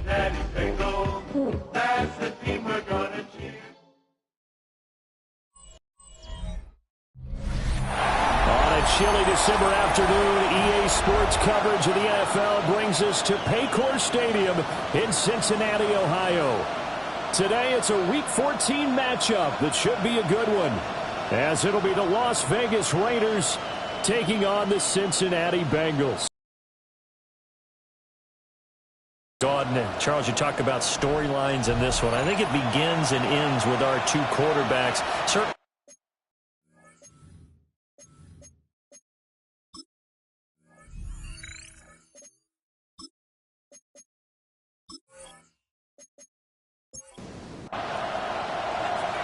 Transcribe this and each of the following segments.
Daddy Bengals, that's the team we're gonna cheer. On a chilly December afternoon, EA Sports coverage of the NFL brings us to Paycor Stadium in Cincinnati, Ohio. Today, it's a Week 14 matchup that should be a good one, as it'll be the Las Vegas Raiders taking on the Cincinnati Bengals. Charles, you talk about storylines in this one. I think it begins and ends with our two quarterbacks. Certainly.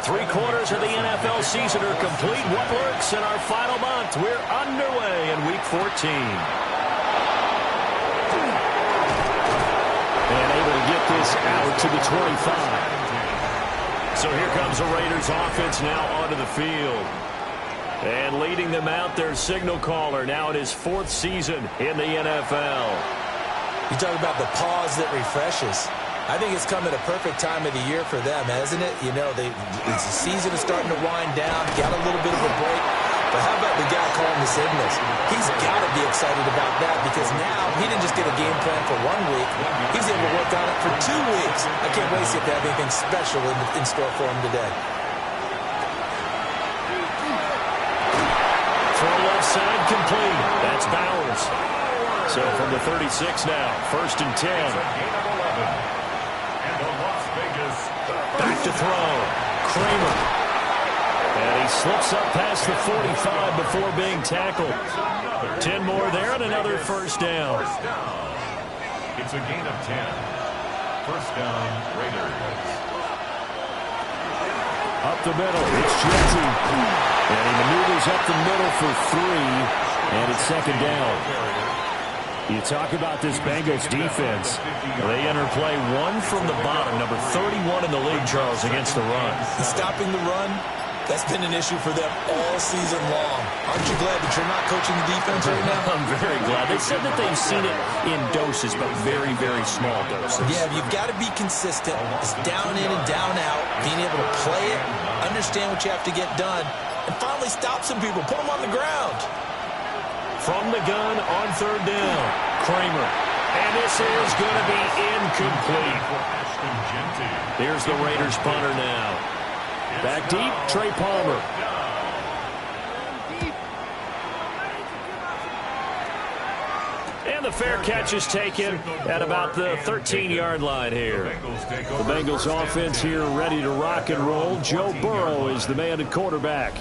Three-quarters of the NFL season are complete. What works in our final month? We're underway in Week 14. And able to get this out to the 25. So here comes the Raiders offense now onto the field. And leading them out, their signal caller, now in his fourth season in the NFL. You talk about the pause that refreshes. I think it's come at a perfect time of the year for them, hasn't it? You know, the season is starting to wind down, got a little bit of a break. But how about the guy calling the signals? He's got to be excited about that because now he didn't just get a game plan for 1 week. He's able to work on it for 2 weeks. I can't wait to see if they have anything special in store for him today. Throw left side complete. That's Bowers. So from the 36 now, 1st and 10. Back to throw. Kramer. And he slips up past the 45 before being tackled. 10 more there and another first down. It's a gain of 10. First down, Raiders. Up the middle, it's Jetty. And he maneuvers up the middle for 3. And it's second down. You talk about this Bengals defense. They enter play one from the bottom, number 31 in the league, Charles, against the run. Stopping the run, that's been an issue for them all season long. Aren't you glad that you're not coaching the defense right now? I'm very glad. They said that they've seen it in doses, but very, very small doses. Yeah, you've got to be consistent. It's down in and down out, being able to play it, understand what you have to get done, and finally stop some people, put them on the ground. From the gun on third down, Kramer. And this is going to be incomplete. Here's the Raiders punter now. Back deep, Trey Palmer. And the fair catch is taken at about the 13-yard line here. The Bengals offense here ready to rock and roll. Joe Burrow is the man at quarterback.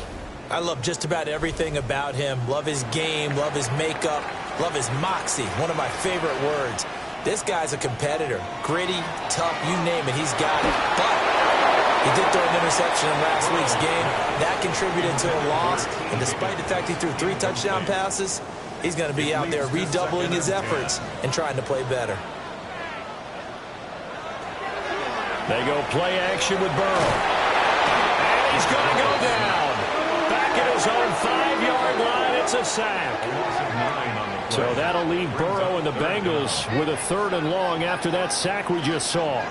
I love just about everything about him. Love his game, love his makeup, love his moxie, one of my favorite words. This guy's a competitor. Gritty, tough, you name it, he's got it. But he did throw an interception in last week's game. That contributed to a loss. And despite the fact he threw 3 touchdown passes, he's going to be out there redoubling his efforts and trying to play better. They go play action with Burrow. And he's going to go down. Back at his own 5-yard line, it's a sack. So that'll leave Burrow and the Bengals with a 3rd and long after that sack we just saw.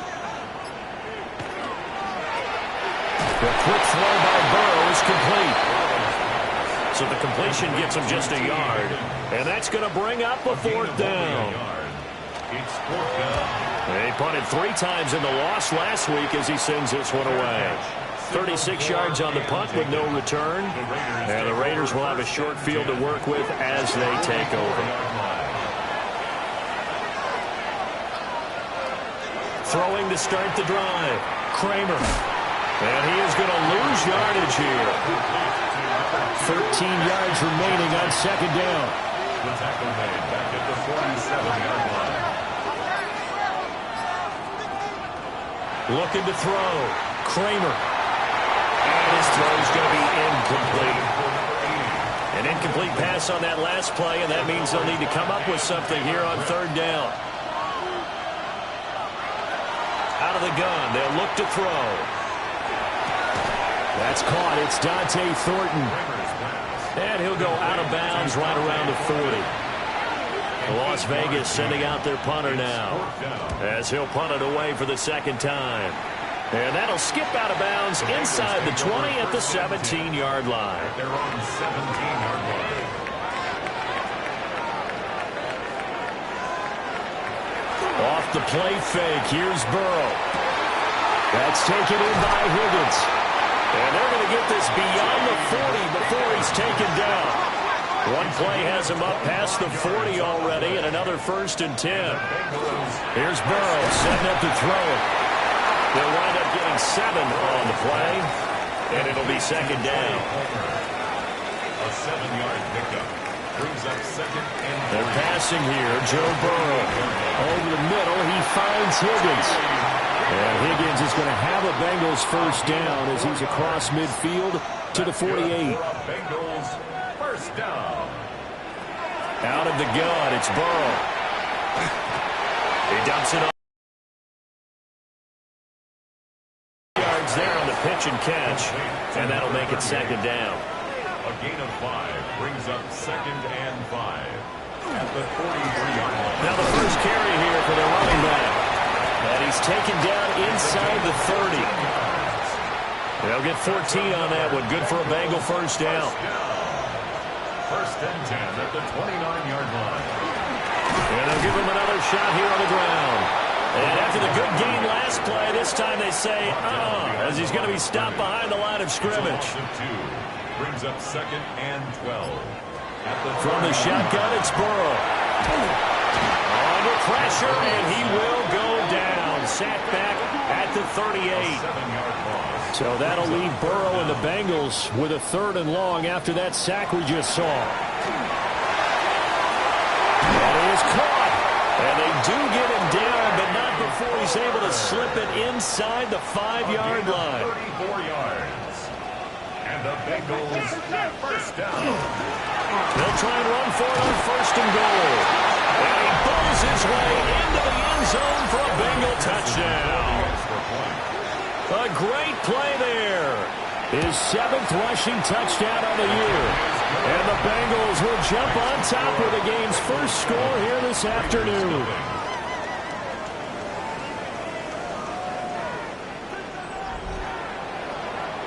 The quick throw by Burrow is complete. So the completion gets him just a yard. And that's going to bring up a 4th down. They punted 3 times in the loss last week as he sends this one away. 36 yards on the punt with no return. And the Raiders will have a short field to work with as they take over. Throwing to start the drive. Kramer. And he is going to lose yardage here. 13 yards remaining on second down. The tackle made back at the 47-yard line. Looking to throw. Kramer. And his throw is going to be incomplete. An incomplete pass on that last play, and that means they'll need to come up with something here on 3rd down. Out of the gun, they'll look to throw. That's caught. It's Dante Thornton. And he'll go out of bounds right around the 40. Las Vegas sending out their punter now as he'll punt it away for the second time. And that'll skip out of bounds inside the 20 at the 17-yard line. They're on 17-yard line. Off the play fake, here's Burrow. That's taken in by Higgins. And they're going to get this beyond the 40 before he's taken down. One play has him up past the 40 already, and another 1st and 10. Here's Burrow setting up to throw it. They'll wind up getting 7 on the play, and it'll be second down. A 7-yard pickup brings up 2nd and 3. They're passing here, Joe Burrow. Over the middle, he finds Higgins. And Higgins is going to have a Bengals 1st down as he's across midfield to the 48. Bengals 1st down. Out of the gun, it's Burrow. He dumps it off. Yards there on the pitch and catch, and that'll make it second down. A gain of 5 brings up 2nd and 5 at the 43-yard line. Now the first carry here for the running back. And he's taken down inside the 30. They'll get 14 on that one. Good for a Bengal 1st down. 1st and 10 at the 29-yard line. And they'll give him another shot here on the ground. And after the good gain last play, this time they say, as he's going to be stopped behind the line of scrimmage. Brings up 2nd and 12. From the shotgun, it's Burrow. Under pressure, and he will go down. Sacked back at the 38. So that'll leave Burrow and the Bengals with a 3rd and long after that sack we just saw. And he is caught. And they do get him down, but not before he's able to slip it inside the 5-yard line. 34 yards. And the Bengals 1st down. They'll try and run for it on 1st and goal. And he bowls his way into the end zone for a Bengal touchdown. A great play there. His 7th rushing touchdown of the year. And the Bengals will jump on top with the game's first score here this afternoon.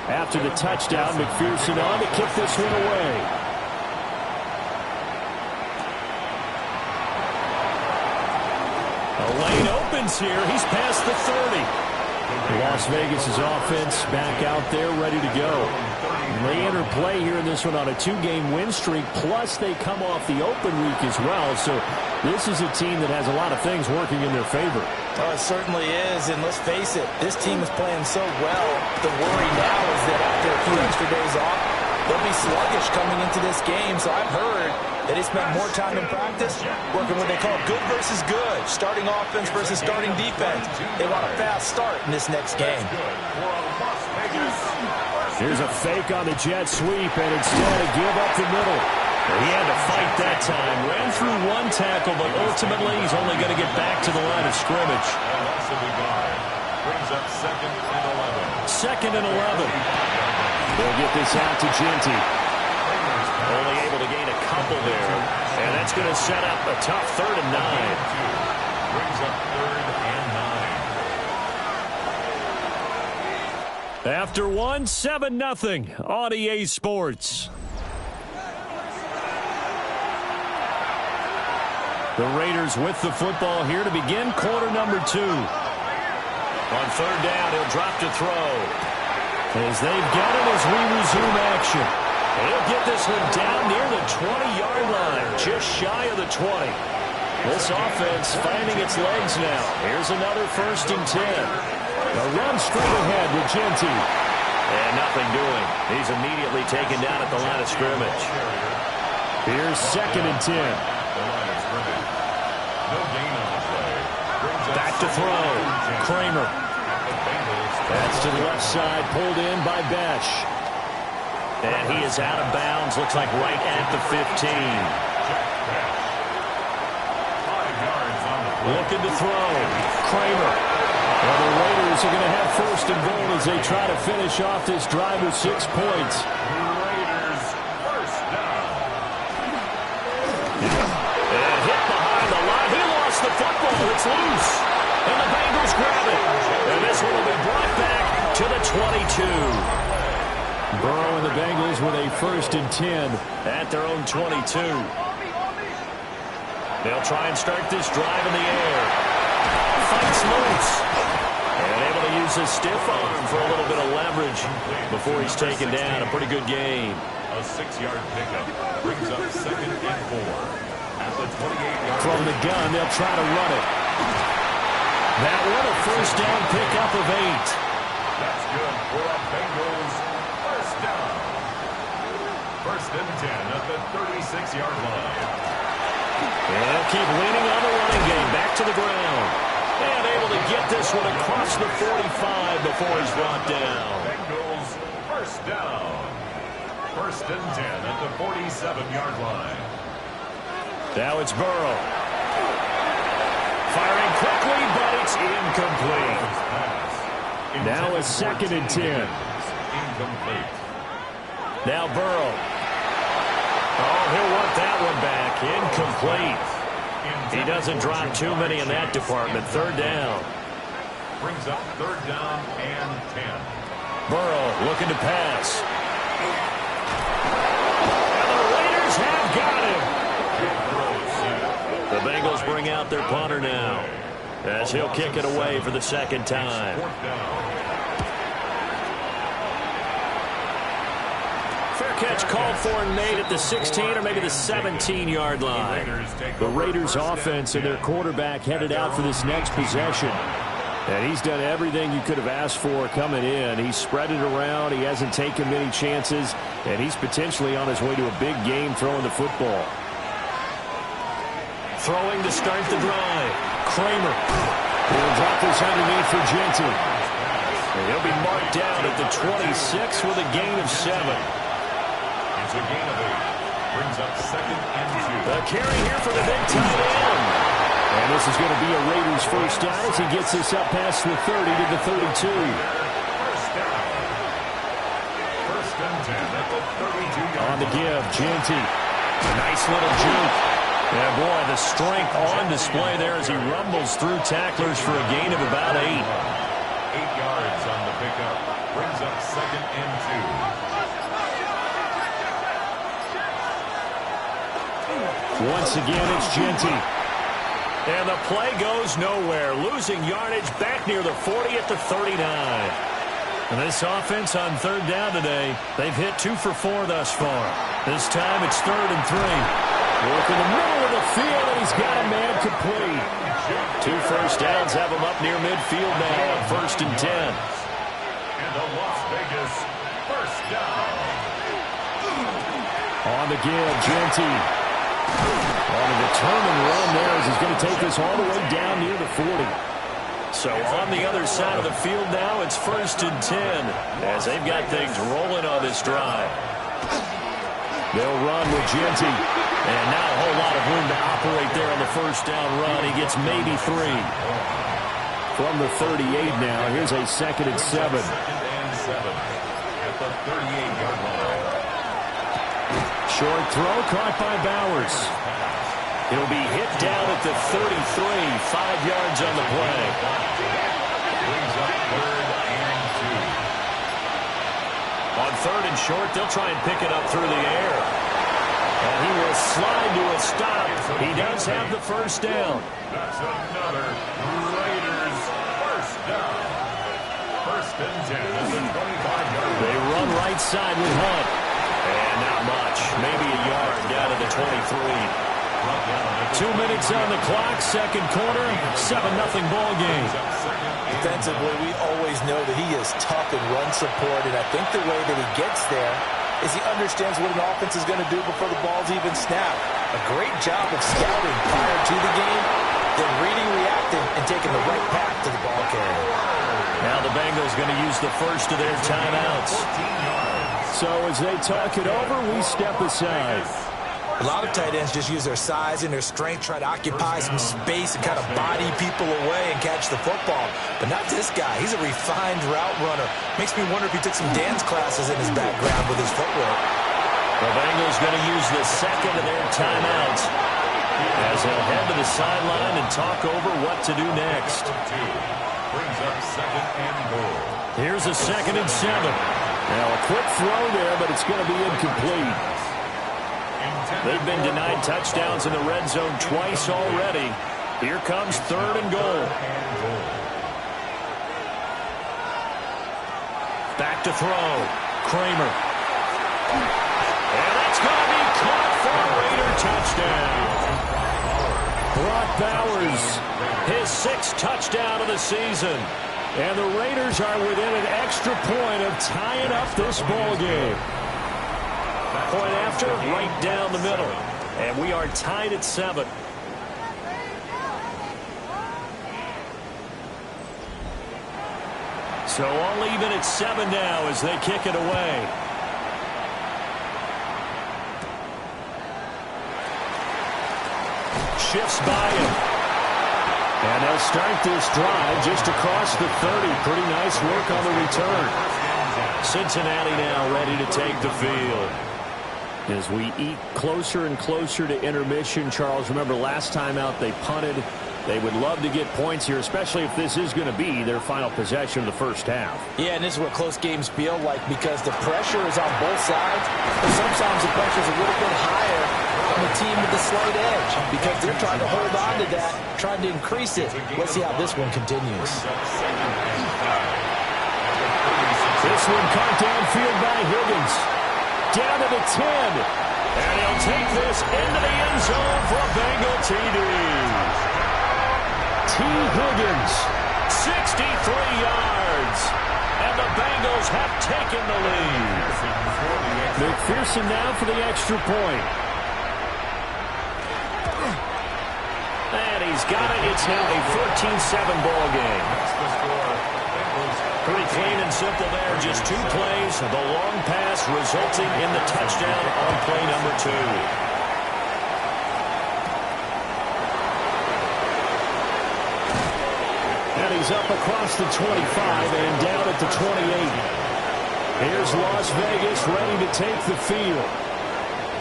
After the touchdown, McPherson on to kick this one away. A lane opens here. He's past the 30. Las Vegas' offense back out there ready to go. They enter play here in this one on a 2-game win streak, plus they come off the open week as well. So this is a team that has a lot of things working in their favor. Oh, it certainly is, and let's face it, this team is playing so well. The worry now is that after a few extra days off, they'll be sluggish coming into this game. So I've heard that they spent more time in practice working what they call good versus good, starting offense versus starting defense. They want a fast start in this next game. Here's a fake on the jet sweep, and instead a give up the middle. He had to fight that time. Ran through one tackle, but ultimately he's only going to get back to the line of scrimmage. Brings up 2nd and 11. 2nd and 11. They'll get this out to Genty. Only able to gain a couple there. And that's going to set up a tough 3rd and 9. Brings up 3rd and 9. After one, 7-0 on EA Sports. The Raiders with the football here to begin quarter number 2. On 3rd down, he'll drop to throw. As they've got it as we resume action. He'll get this one down near the 20-yard line, just shy of the 20. This offense finding its legs now. Here's another 1st and 10. A run straight ahead with Genty. And nothing doing. He's immediately taken down at the line of scrimmage. Here's 2nd and 10. Back to throw. Kramer. That's to the left side, pulled in by Besh. And he is out of bounds, looks like right at the 15. Looking to throw. Kramer. Well, the Raiders are going to have 1st and goal as they try to finish off this drive with 6 points. Raiders 1st down. And hit behind Burrow and the Bengals with a 1st and 10 at their own 22. They'll try and start this drive in the air. Fights loose. And able to use his stiff arm for a little bit of leverage before he's taken down. A pretty good game. A 6-yard pickup brings up 2nd and 4. At the 28-yard from the gun. They'll try to run it. That one, a 1st down pickup of 8. That's good for a Bengals 1st down. 1st and 10 at the 36-yard line. And they'll keep leaning on the running game. Back to the ground. And able to get this one across the 45 before he's brought down. Bengals 1st down. 1st and 10 at the 47-yard line. Now it's Burrow. Firing quickly, but it's incomplete. Now a 2nd and 10. Incomplete. Now Burrow. Oh, he'll want that one back. Incomplete. He doesn't drop too many in that department. 3rd down. Brings up 3rd down and 10. Burrow looking to pass. And the Raiders have got him. The Bengals bring out their punter now as he'll kick it away for the 2nd time. Fair catch called for and made at the 16 or maybe the 17-yard line. The Raiders offense and their quarterback headed out for this next possession. And he's done everything you could have asked for coming in. He's spread it around. He hasn't taken many chances. And he's potentially on his way to a big game throwing the football. Throwing to start the drive. Kramer. He'll drop this underneath for Genty. And he'll be marked down at the 26 with a gain of 7. It's a gain of 8. Brings up 2nd and 2. The carry here for the big tight end. And this is going to be a Raiders 1st down as he gets this up past the 30 to the 32. 1st down. 1st and 10 at the 32-yard On the give, Genty. Nice little juke. And boy, the strength on display there as he rumbles through tacklers for a gain of about 8. 8 yards on the pickup. Brings up 2nd and 2. Once again, it's Genty. And the play goes nowhere. Losing yardage back near the 40 at the 39. And this offense on 3rd down today, they've hit 2 for 4 thus far. This time it's 3rd and 3. Work in the middle of the field, and he's got a man complete. 2 1st downs have him up near midfield now on 1st and 10. And a Las Vegas 1st down. On the give, Genty. On a determined run there as he's going to take this all the way down near the 40. So on the other side of the field now, it's 1st and 10 as they've got things rolling on this drive. They'll run with Genty. And now a whole lot of room to operate there on the 1st down run. He gets maybe 3. From the 38 now, here's a 2nd and 7. 2nd and 7 at the 38-yard line. Short throw caught by Bowers. He'll be hit down at the 33, 5 yards on the play. Brings up 3rd and 2. On 3rd and short, they'll try and pick it up through the air. And he will slide to a stop. He does have the 1st down. That's another Raiders 1st down. 1st and 10 at the 25-yard line. They run right side with Hunt. And not much. Maybe a yard down to the 23. 2 minutes on the clock, 2nd quarter, 7-0 ball game. Defensively, we always know that he is tough in run support, and I think the way that he gets there is he understands what an offense is going to do before the ball's even snapped. A great job of scouting prior to the game, then reading, reacting, and taking the right path to the ball carrier. Now the Bengals going to use the first of their timeouts. So as they talk it over, we step aside. A lot of tight ends just use their size and their strength, try to occupy some space and kind of body people away and catch the football. But not this guy. He's a refined route runner. Makes me wonder if he took some dance classes in his background with his footwork. The Bengals going to use the second of their timeouts as they'll head to the sideline and talk over what to do next. Brings up 2nd and goal. Here's a 2nd and 7. Now a quick throw there, but it's going to be incomplete. They've been denied touchdowns in the red zone twice already. Here comes 3rd and goal. Back to throw. Kramer. And that's going to be caught for a Raider touchdown. Brock Bowers, his 6th touchdown of the season. And the Raiders are within an extra point of tying up this ball game. Point after, right down the middle. And we are tied at 7. So all even at 7 now as they kick it away. Shifts by him. And they'll start this drive just across the 30. Pretty nice work on the return. Cincinnati now ready to take the field. As we eat closer and closer to intermission, Charles, remember last time out they punted. They would love to get points here, especially if this is going to be their final possession of the first half. Yeah, and this is what close games feel like because the pressure is on both sides. But sometimes the pressure is a little bit higher on the team with the slight edge because they're trying to hold on to that, trying to increase it. Let's see how this one continues. This one caught downfield by Higgins. Down to the 10. And he'll take this into the end zone for a Bengal TD. T. Higgins, 63 yards. And the Bengals have taken the lead. McPherson now for the extra point. And he's got it. It's now a 14-7 ball game. Pretty clean and simple there. Just 2 plays. The long pass resulting in the touchdown on play number 2. And he's up across the 25 and down at the 28. Here's Las Vegas ready to take the field.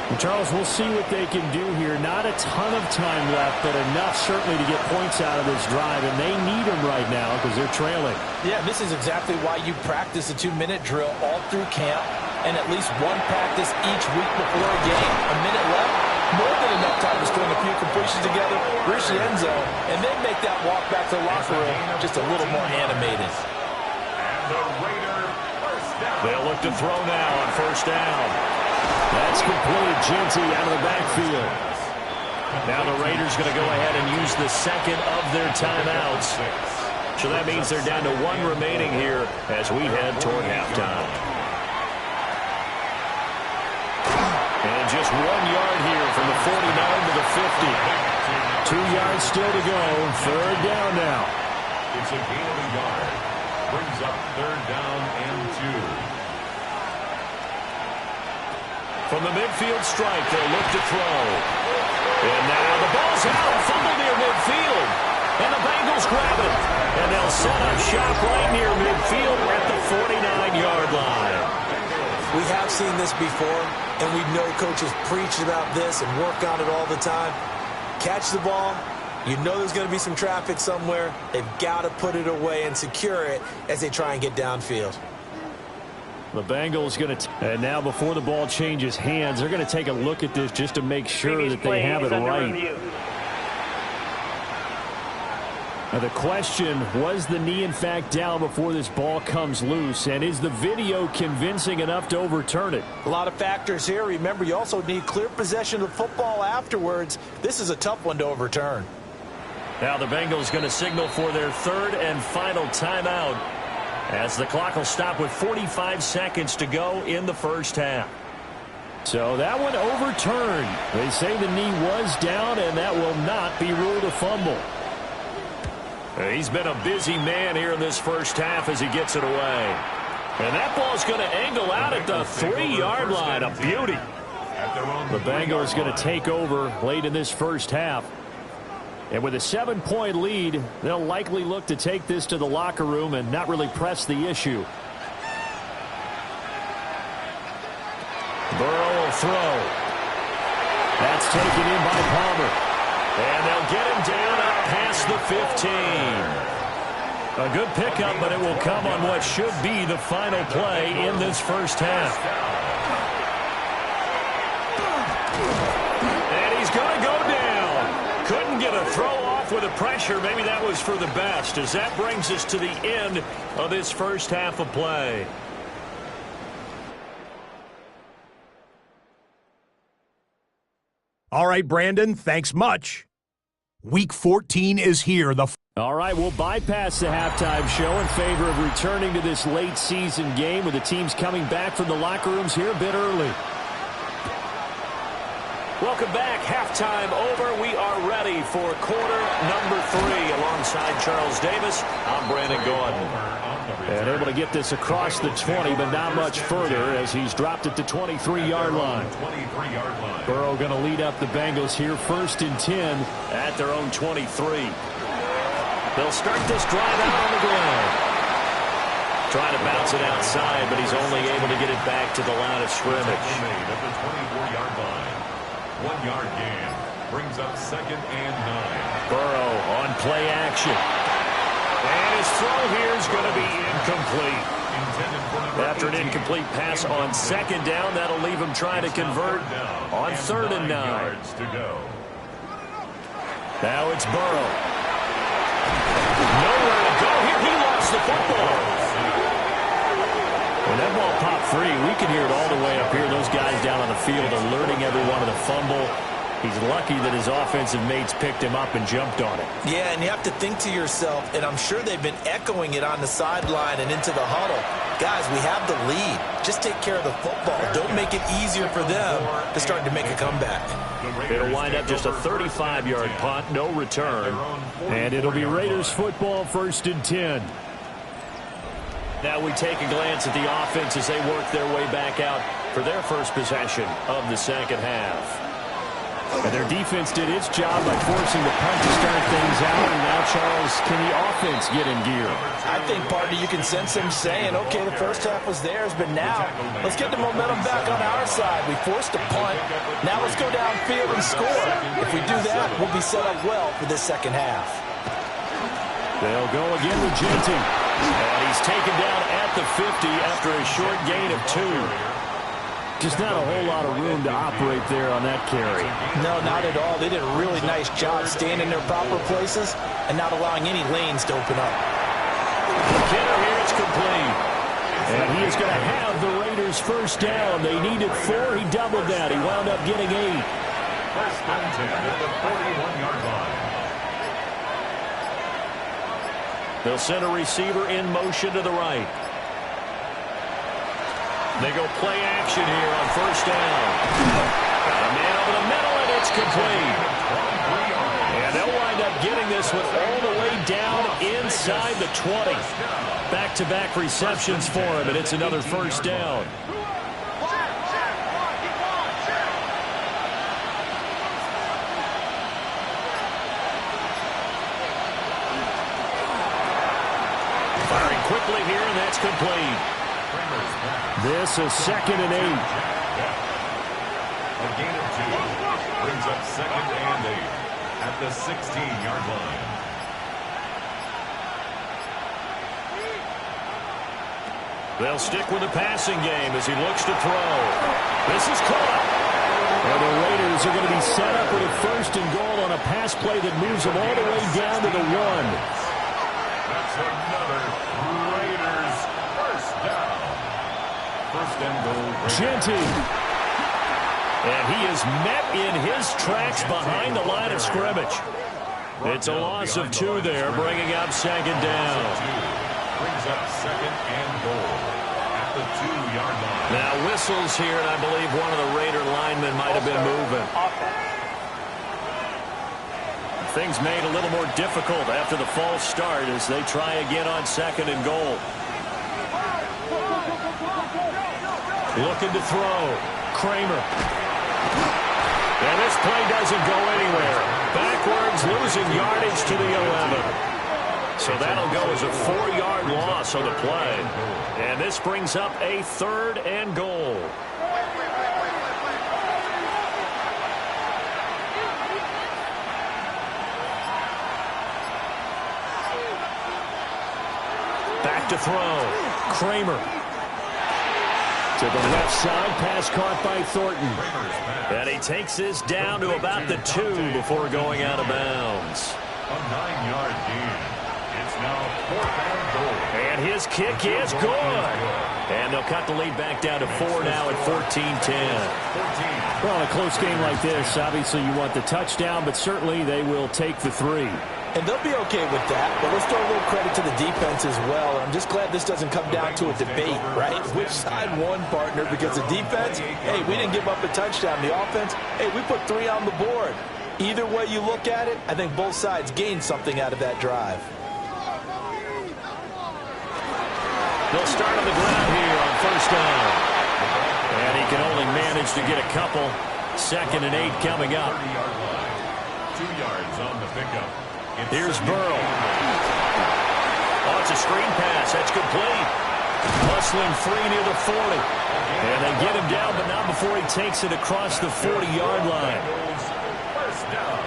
And Charles, we'll see what they can do here. Not a ton of time left, but enough certainly to get points out of this drive, and they need them right now because they're trailing. Yeah, this is exactly why you practice a 2-minute drill all through camp and at least one practice each week before a game. A minute left, more than enough time to string a few completions together, reach the end zone, and then make that walk back to the locker room just a little more animated. And the Raider first down. They'll look to throw now on first down. That's complete. Genty out of the backfield. Now the Raiders going to go ahead and use the second of their timeouts. So that means they're down to 1 remaining here as we head toward halftime. And just 1 yard here from the 49 to the 50. 2 yards still to go. Third down now. It's a gain of a yard. Brings up 3rd down and 2. From the midfield strike, they'll look to throw. And now the ball's out. Fumble near midfield. And the Bengals grab it. And they'll set up shop right near midfield at the 49-yard line. We have seen this before, and we know coaches preach about this and work on it all the time. Catch the ball. You know there's going to be some traffic somewhere. They've got to put it away and secure it as they try and get downfield. The Bengals going to, and now before the ball changes hands, they're going to take a look at this just to make sure that they have it right. Now the question, was the knee in fact down before this ball comes loose? And is the video convincing enough to overturn it? A lot of factors here. Remember, you also need clear possession of the football afterwards. This is a tough one to overturn. Now the Bengals going to signal for their 3rd and final timeout, as the clock will stop with 45 seconds to go in the first half. So that one overturned. They say the knee was down, and that will not be ruled a fumble. He's been a busy man here in this first half as he gets it away. And that ball's going to angle out at the 3-yard line. A beauty. The Bengals going to take over late in this first half. And with a 7-point lead, they'll likely look to take this to the locker room and not really press the issue. Burrow will throw. That's taken in by Palmer. And they'll get him down up past the 15. A good pickup, but it will come on what should be the final play in this first half. And he's going to go down. Couldn't get a throw off with the pressure. Maybe that was for the best, as that brings us to the end of this first half of play. All right, Brandon, thanks much. Week 14 is here. All right, we'll bypass the halftime show in favor of returning to this late season game with the teams coming back from the locker rooms here a bit early. Welcome back. Halftime over. We are ready for quarter number 3. Alongside Charles Davis, I'm Brandon Gordon. And able to get this across the 20, but not much further as he's dropped it to 23-yard line. Burrow going to lead up the Bengals here, 1st and 10 at their own 23. They'll start this drive out on the ground. Trying to bounce it outside, but he's only able to get it back to the line of scrimmage. At the 24-yard line. 1-yard gain brings up 2nd and 9. Burrow on play action. And his throw here is going to be incomplete. After an incomplete pass on 2nd down, that'll leave him trying to convert on 3rd and 9. Now it's Burrow. Nowhere to go here. He lost the football. When that ball popped free, we can hear it all the way up here. Those guys down on the field alerting everyone of the fumble. He's lucky that his offensive mates picked him up and jumped on it. Yeah, and you have to think to yourself, and I'm sure they've been echoing it on the sideline and into the huddle. Guys, we have the lead. Just take care of the football. Don't make it easier for them to start to make a comeback. It'll wind up just a 35-yard punt, no return. And it'll be Raiders football, 1st and 10. Now we take a glance at the offense as they work their way back out for their first possession of the second half. And their defense did its job by forcing the punt to start things out. And now, Charles, can the offense get in gear? I think, partner, you can sense him saying, okay, the first half was theirs, but now let's get the momentum back on our side. We forced a punt. Now let's go downfield and score. If we do that, we'll be set up well for this second half. They'll go again with Genty. And he's taken down at the 50 after a short gain of 2. Just not a whole lot of room to operate there on that carry. No, not at all. They did a really nice job staying in their proper places and not allowing any lanes to open up. McKinnon here, it's complete. And he is going to have the Raiders first down. They needed 4. He doubled that. He wound up getting 8. 1st and 10 at the 41-yard line. They'll send a receiver in motion to the right. They go play action here on 1st down. Got a man over the middle, and it's complete. And they'll wind up getting this one all the way down inside the 20. Back-to-back receptions for him, and it's another 1st down. Firing quickly here, and that's complete. This is 2nd and 8. A gain of 2 brings up 2nd and 8 at the 16-yard line. They'll stick with the passing game as he looks to throw. This is caught. And the Raiders are going to be set up with a 1st and goal on a pass play that moves them all the way down to the 1. That's another Raiders first down. 1st and goal. Genty. And he is met in his tracks behind the line of scrimmage. It's a loss of 2 there, bringing up 2nd down. Brings up 2nd and goal at the 2-yard line. Now whistles here, and I believe one of the Raider linemen might have been moving. Things made a little more difficult after the false start as they try again on 2nd and goal. Looking to throw. Kramer. And this play doesn't go anywhere. Backwards, losing yardage to the 11. So that'll go as a 4-yard loss on the play. And this brings up a 3rd and goal. to throw. Kramer. To the left side, pass caught by Thornton. And he takes this down to about the 2 before going out of bounds. A 9-yard gain. It's now 4th and goal. And his kick is good. And they'll cut the lead back down to 4 now at 14-10. Well, in a close game like this, obviously you want the touchdown, but certainly they will take the 3. And they'll be okay with that, but let's throw a little credit to the defense as well. I'm just glad this doesn't come down to a debate, right? Which side won, partner? Because the defense, hey, we didn't give up a touchdown. The offense, hey, we put 3 on the board. Either way you look at it, I think both sides gained something out of that drive. They'll start on the ground here on 1st down. And he can only manage to get a couple. 2nd and 8 coming up. 2 yards on the pickup. Here's Burrow. Oh, it's a screen pass. That's complete. Hustling free near the 40. And they get him down, but not before he takes it across the 40-yard line. First down.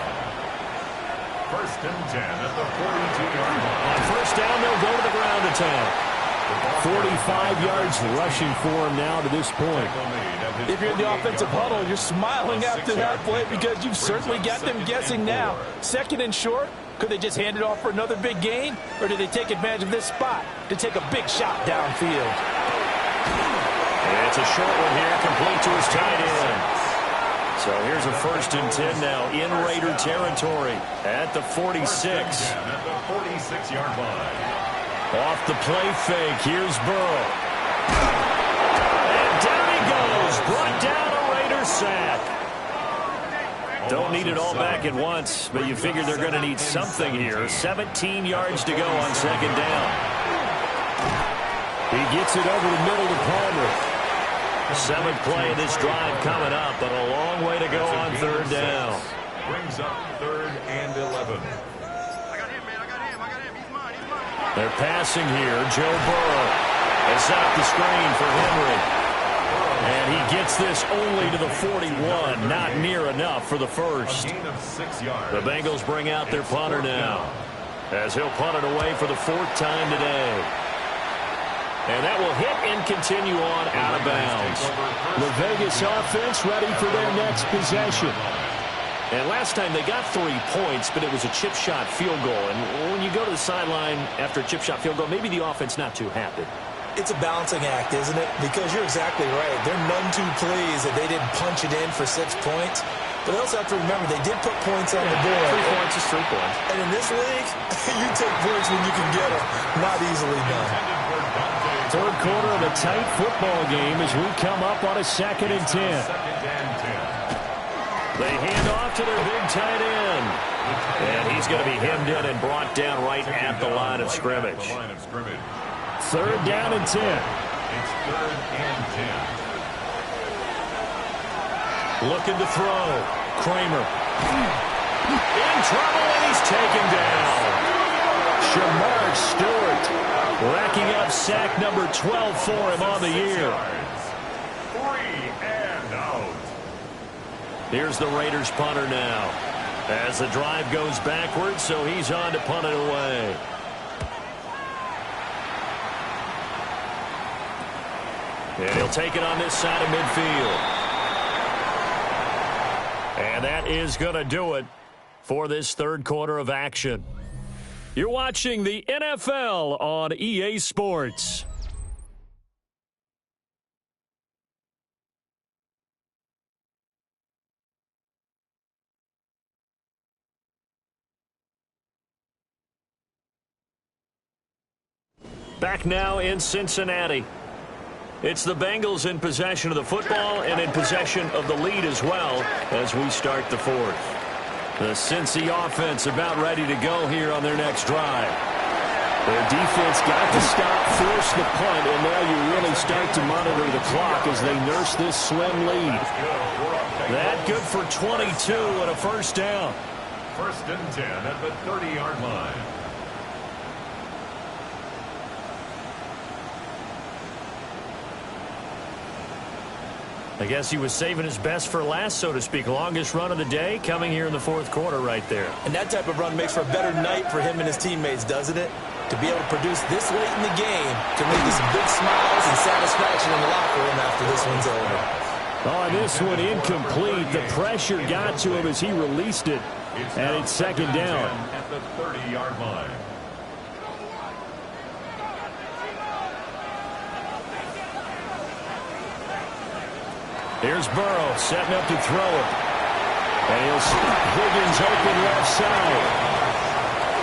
1st and 10 at the 42-yard line. On 1st down, they'll go to the ground attack. 45 yards rushing for him now to this point. If you're in the offensive huddle, you're smiling after that play because you've certainly got them guessing now. 2nd and short. Could they just hand it off for another big gain? Or do they take advantage of this spot to take a big shot downfield? It's a short one here, complete to his tight end. So here's a 1st and 10 now in Raider territory at the 46. At the 46-yard line. Off the play fake, here's Burrow. And down he goes, brought down a Raider sack. Don't need it all back at once, but you figure they're going to need something here. 17 yards to go on 2nd down. He gets it over the middle to Palmer. 7th play of this drive coming up, but a long way to go on 3rd down. Brings up 3rd and 11. They're passing here. Joe Burrow has set up the screen for Henry. And he gets this only to the 41. Not near enough for the 1st. A gain of 6 yards. The Bengals bring out their punter now, as he'll punt it away for the 4th time today. And that will hit and continue on out of bounds. The Vegas offense ready for their next possession. And last time they got 3 points, but it was a chip shot field goal. And when you go to the sideline after a chip shot field goal, maybe the offense not too happy. It's a balancing act, isn't it? Because you're exactly right. They're none too pleased that they didn't punch it in for 6 points. But they also have to remember they did put points on the board. 3 points is 3 points. And in this league, you take points when you can get them. Not easily done. 3rd quarter of a tight football game as we come up on a 2nd and 10. 2nd and 10. They hand off to their big tight end. And he's going to be hemmed in and brought down right at the line of scrimmage. 3rd down and 10. It's 3rd and 10. Looking to throw. Kramer. In trouble, and he's taken down. Shamar Stewart racking up sack number 12 for him on the year. 3 and out. Here's the Raiders punter now, as the drive goes backwards, so he's on to punt it away. And he'll take it on this side of midfield. And that is going to do it for this 3rd quarter of action. You're watching the NFL on EA Sports. Back now in Cincinnati. It's the Bengals in possession of the football and in possession of the lead as well as we start the 4th. The Cincy offense about ready to go here on their next drive. Their defense got to stop, force the punt, and now you really start to monitor the clock as they nurse this slim lead. That good for 22 and a 1st down. 1st and 10 at the 30-yard line. I guess he was saving his best for last, so to speak. Longest run of the day coming here in the 4th quarter right there. And that type of run makes for a better night for him and his teammates, doesn't it? to be able to produce this late in the game could lead to some big smiles and satisfaction in the locker room after this one's over. On this one, incomplete. The pressure got to him as he released it, and it's second down. At the 30-yard line. Here's Burrow setting up to throw it. And he'll stop Higgins open left side.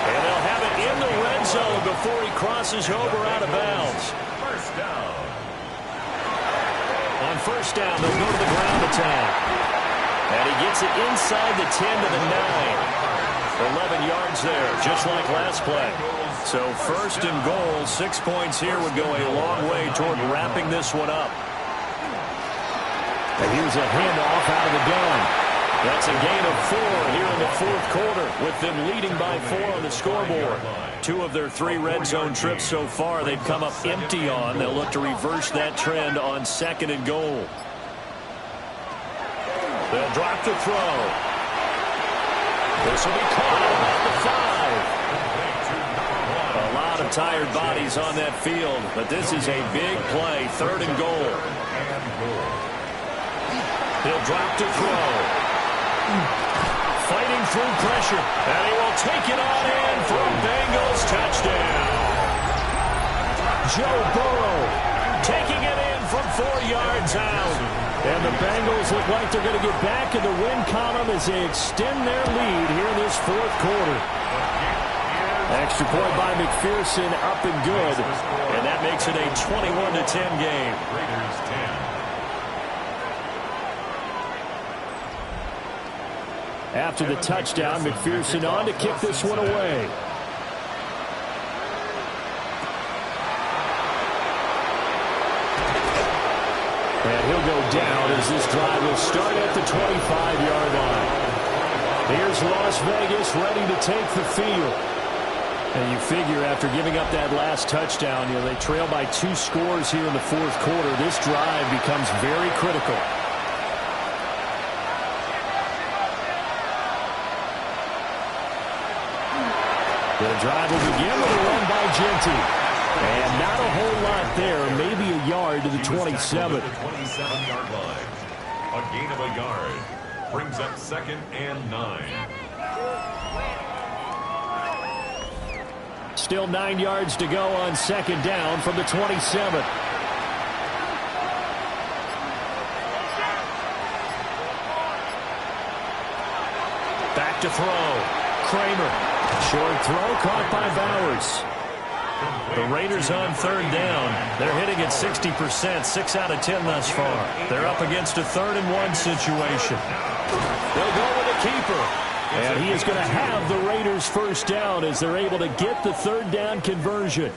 And they'll have it in the red zone before he crosses over out of bounds. First down. On first down, they'll go to the ground attack. And he gets it inside the 10 to the 9. 11 yards there, just like last play. So first and goal, 6 points here would go a long way toward wrapping this one up. And here's a handoff out of the gun. That's a gain of 4 here in the fourth quarter, with them leading by 4 on the scoreboard. 2 of their 3 red zone trips so far they've come up empty on. They'll look to reverse that trend on second and goal. They'll drop the throw. This will be caught at the 5. A lot of tired bodies on that field, but this is a big play, third and goal. He'll drop to throw. Fighting through pressure, and he will take it on in for a Bengals touchdown. Joe Burrow taking it in from 4 yards out. And the Bengals look like they're going to get back in the win column as they extend their lead here in this fourth quarter. Extra point by McPherson, up and good. And that makes it a 21-10 game. Raiders 10. After the touchdown, McPherson on to kick this one away. And he'll go down as this drive will start at the 25-yard line. Here's Las Vegas ready to take the field. And you figure after giving up that last touchdown, they trail by 2 scores here in the fourth quarter. This drive becomes very critical. The drive will begin with a run by Genty. And not a whole lot there, maybe a yard to the 27. 27-yard line. A gain of a yard. Brings up second and 9. Still 9 yards to go on second down from the 27. Back to throw. Kramer. Short throw caught by Bowers. The Raiders on third down. They're hitting at 60%, 6 out of 10 thus far. They're up against a 3rd and 1 situation. They'll go with a keeper. And he is going to have the Raiders first down as they're able to get the third down conversion.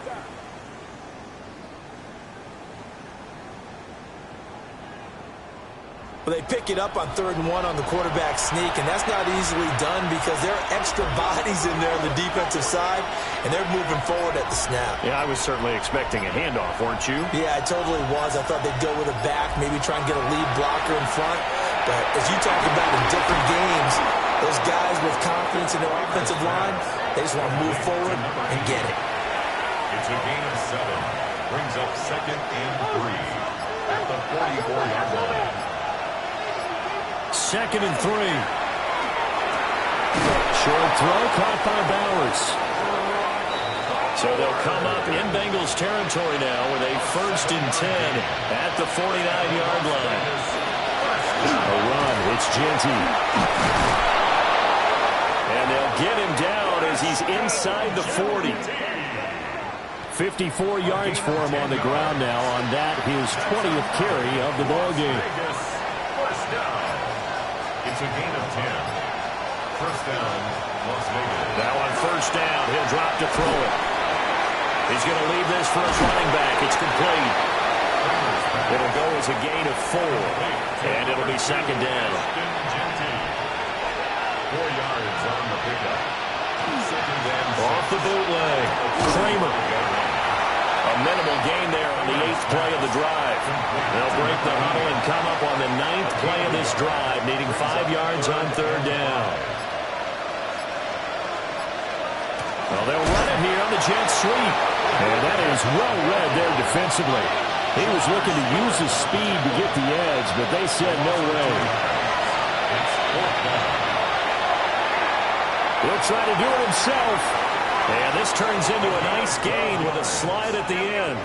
Well, they pick it up on 3rd and 1 on the quarterback sneak, and that's not easily done because there are extra bodies in there on the defensive side, and they're moving forward at the snap. Yeah, I was certainly expecting a handoff, weren't you? Yeah, I totally was. I thought they'd go with a back, maybe try and get a lead blocker in front. But as you talk about in different games, those guys with confidence in their offensive line, they just want to move forward and get it. It's a gain of 7. Brings up second and 3 at the 44-yard line. Second and 3. Short throw caught by Bowers. So they'll come up in Bengals territory now with a 1st and 10 at the 49-yard line. A run. It's Genty. And they'll get him down as he's inside the 40. 54 yards for him on the ground now on that, his 20th carry of the ball game. First down. It's a gain of 10. First down, Las Vegas. Now on first down, he'll drop to throw it. He's going to leave this for his running back. It's complete. It'll go as a gain of 4, and it'll be second down. 4 yards on the pickup. Second down. Off the bootleg. Kramer. A minimal gain there on the 8th play of the drive. They'll break the huddle and come up on the 9th play of this drive, needing 5 yards on third down. Well, they'll run it here on the jet sweep. And that is well read there defensively. He was looking to use his speed to get the edge, but they said no way. He'll try to do it himself. And this turns into a nice gain with a slide at the end.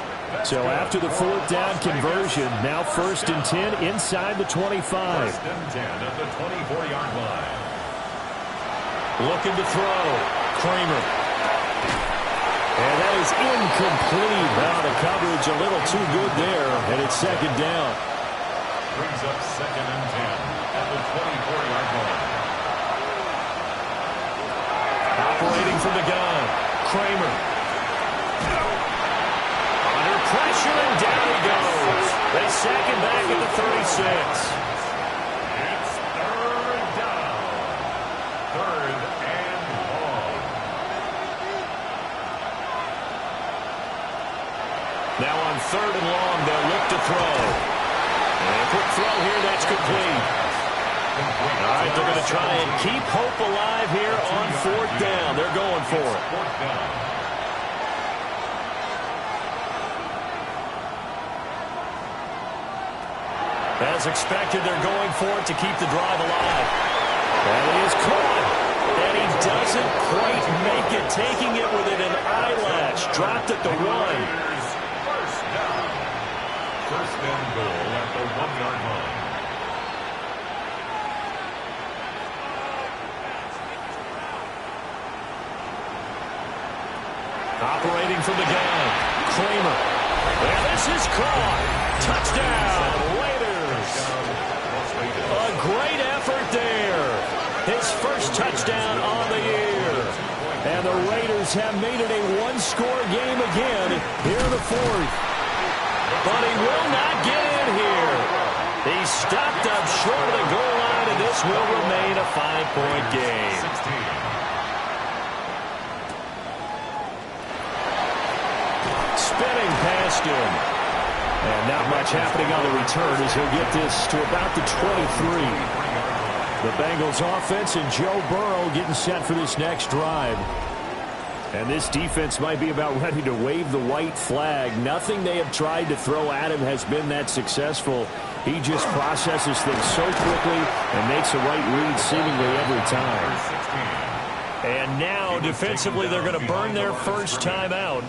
So after the fourth down conversion, now 1st and 10 inside the 25. 1st and 10 at the 24-yard line. Looking to throw. Kramer. And that is incomplete. Now the coverage a little too good there, and it's 2nd down. Brings up 2nd and 10 at the 24-yard line. Operating from the gun. Kramer. Under pressure, and down he goes. They sack him back at the 36. It's 3rd down. 3rd and long. Now on 3rd and long, they'll look to throw. And a quick throw here, that's complete. All right, they're going to try and keep hope alive here on 4th down. They're going for it. 4th down. As expected, they're going for it to keep the drive alive. And he is caught. And he doesn't quite make it, taking it within an eyelash. Dropped at the 1. 1st down. 1st and goal at the 1-yard line. Operating from the gun. Kramer. And this is caught. Touchdown, Raiders. A great effort there. His first touchdown on the year. And the Raiders have made it a one-score game again here in the 4th. But he will not get in here. He stopped up short of the goal line, and this will remain a 5-point game. 16. Spinning past him. And not much happening on the return as he'll get this to about the 23. The Bengals offense and Joe Burrow getting set for this next drive. And this defense might be about ready to wave the white flag. Nothing they have tried to throw at him has been that successful. He just processes things so quickly and makes the right read seemingly every time. And now, defensively, they're going to burn their first time out.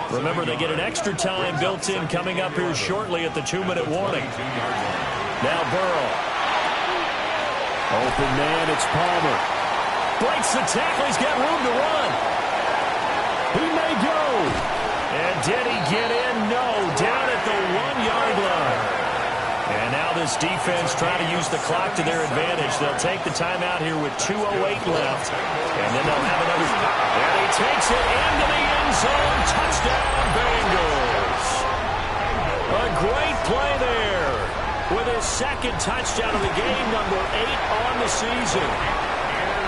Remember, they get an extra time built in coming up here shortly at the 2-minute warning. Now Burrow. Open man, it's Palmer. Breaks the tackle, he's got room to run. He may go. And did he get in? No, down at the 1-yard line. And now this defense trying to use the clock to their advantage. They'll take the timeout here with 2:08 left. And then they'll have another. And he takes it into the end zone. Touchdown, Bengals. A great play there. With his 2nd touchdown of the game, number 8 on the season.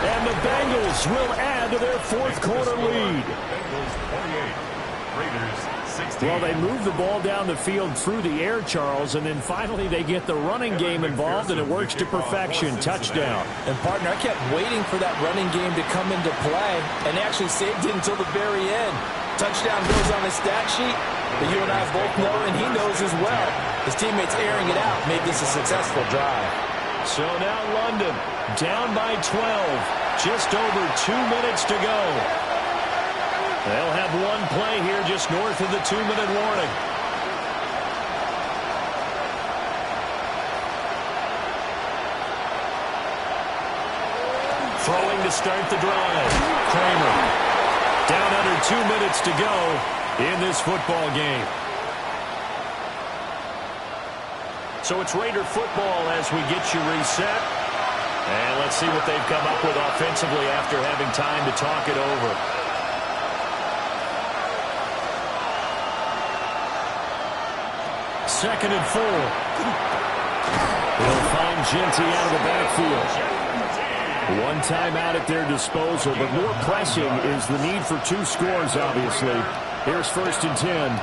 And the Bengals will add to their 4th quarter lead. Bengals 28. Raiders 16. Well, they move the ball down the field through the air, Charles, and then finally they get the running game involved, and it works to perfection. Touchdown. And, partner, I kept waiting for that running game to come into play, and actually saved it until the very end. Touchdown goes on his stat sheet, but you and I both know, and he knows as well. His teammates airing it out made this a successful drive. So now London down by 12. Just over 2 minutes to go. They'll have one play here just north of the 2-minute warning. Throwing to start the drive. Kramer. Down under 2 minutes to go in this football game. So it's Raider football as we get you reset. And let's see what they've come up with offensively after having time to talk it over. 2nd and 4. He'll find Genty out of the backfield. One timeout at their disposal, but more pressing is the need for 2 scores, obviously. Here's 1st and 10. A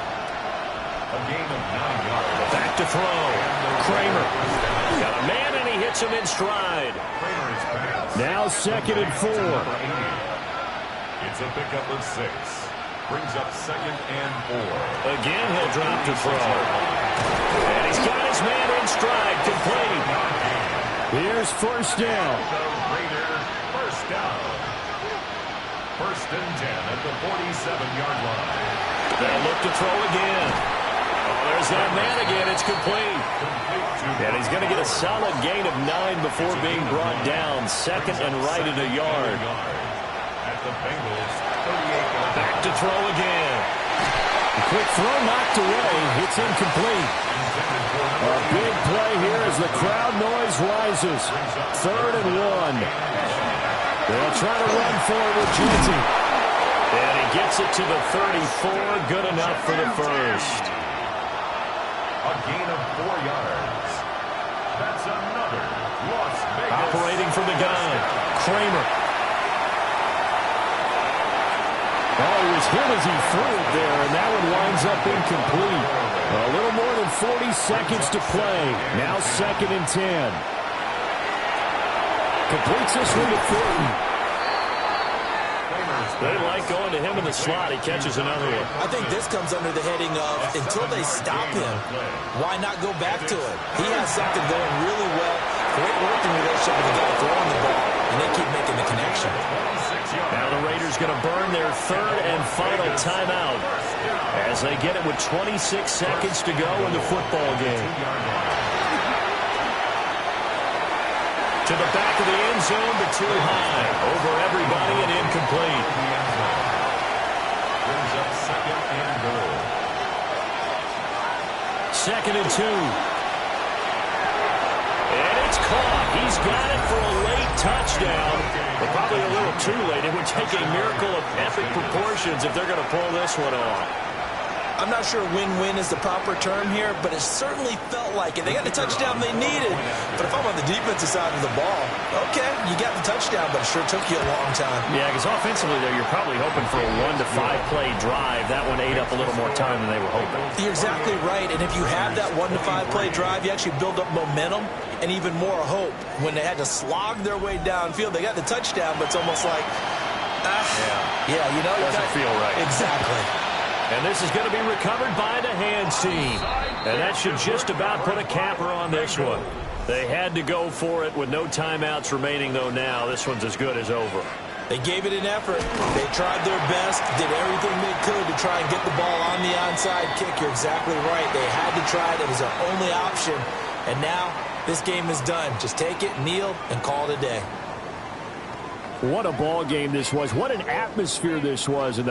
gain of 9 yards. Back to throw. Kramer. Got a man, and he hits him in stride. Kramer is back. Now 2nd and 4. It's a pickup of 6. Brings up 2nd and 4. Again, he'll drop to throw. And he's got his man in stride, complete. Here's first down. The Raiders first down. 1st and 10 at the 47-yard line. They'll look to throw again. Oh, there's that man again. It's complete. And he's going to get a solid gain of 9 before being brought down. 2nd and right at a yard. At the Bengals 38-yard. Back to throw again. A quick throw knocked away. It's incomplete. A big play here as the crowd noise rises. 3rd and 1. They'll try to run for it with Jersey. And he gets it to the 34. Good enough for the first. A gain of 4 yards. That's another Las Vegas. Operating from the gun. Kramer. Oh, he was hit as he threw it there, and that one winds up incomplete. A little more than 40 seconds to play. Now 2nd and 10. Completes this one to Thornton. They like going to him in the slot. He catches another one. I think this comes under the heading of until they stop him, why not go back to it? He has something going really well. Great working relationship with the guy throwing the ball, and they keep making the connection. Now the Raiders going to burn their 3rd and final timeout as they get it with 26 seconds to go in the football game. To the back of the end zone, but too high. Over everybody and incomplete. Brings up 2nd and goal. 2nd and 2. And it's caught. He's got it for a late touchdown. But probably a little too late. It would take a miracle of epic proportions if they're going to pull this one off. I'm not sure win-win is the proper term here, but it certainly felt like it. They got the touchdown they needed. But if I'm on the defensive side of the ball, okay, you got the touchdown, but it sure took you a long time. Yeah, because offensively there, you're probably hoping for a 1 to 5 play drive. That one ate up a little more time than they were hoping. You're exactly right, and if you have that 1 to 5 play drive, you actually build up momentum and even more hope. When they had to slog their way downfield, they got the touchdown, but it's almost like, yeah, you know, doesn't feel right. Exactly. And this is going to be recovered by the hands team. And that should just about put a capper on this one. They had to go for it with no timeouts remaining, though now. This one's as good as over. They gave it an effort. They tried their best, did everything they could to try and get the ball on the onside kick. You're exactly right. They had to try it. It was their only option. And now this game is done. Just take it, kneel, and call it a day. What a ball game this was. What an atmosphere this was in the